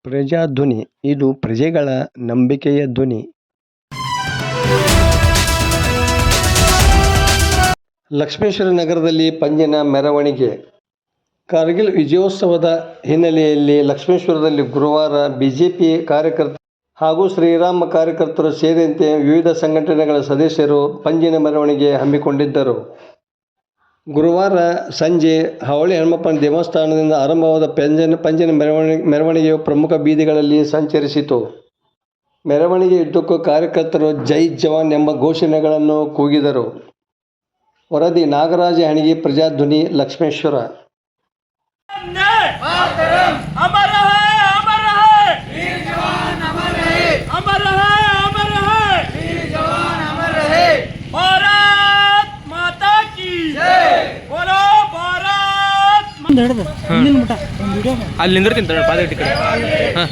ಪ್ರಜಾಧ್ವನಿ ಇದು ಪ್ರಜೆಗಳ ನಂಬಿಕೆಯ ಧ್ವನಿ. ಲಕ್ಷ್ಮೇಶ್ವರ ನಗರದಲ್ಲಿ ಪಂಜಿನ ಮೆರವಣಿಗೆ. ಕಾರ್ಗಿಲ್ ವಿಜಯೋತ್ಸವದ ಹಿನ್ನೆಲೆಯಲ್ಲಿ ಲಕ್ಷ್ಮೇಶ್ವರದಲ್ಲಿ ಗುರುವಾರ ಬಿಜೆಪಿ ಕಾರ್ಯಕರ್ತರು ಹಾಗೂ ಶ್ರೀರಾಮ ಕಾರ್ಯಕರ್ತರು ಸೇರಿದಂತೆ ವಿವಿಧ ಸಂಘಟನೆಗಳ ಸದಸ್ಯರು ಪಂಜಿನ ಮೆರವಣಿಗೆ ಹಮ್ಮಿಕೊಂಡಿದ್ದರು. ಗುರುವಾರ ಸಂಜೆ ಹಾವಳಿ ಹನುಮಪ್ಪನ ದೇವಸ್ಥಾನದಿಂದ ಆರಂಭವಾದ ಪಂಜಿನ ಮೆರವಣಿಗೆಯು ಪ್ರಮುಖ ಬೀದಿಗಳಲ್ಲಿ ಸಂಚರಿಸಿತು. ಮೆರವಣಿಗೆಯುದ್ದಕ್ಕೂ ಕಾರ್ಯಕರ್ತರು ಜೈ ಜವಾನ್ ಎಂಬ ಘೋಷಣೆಗಳನ್ನು ಕೂಗಿದರು. ವರದಿ ನಾಗರಾಜ ಹಣಗಿ, ಪ್ರಜಾಧ್ವನಿ, ಲಕ್ಷ್ಮೇಶ್ವರ. ಅಲ್ಲಿ ನಿಂದಿರ್ತೀನಿ ಪಾದಗಟ್ಟಿ ಕಡೆ. ಹಾಂ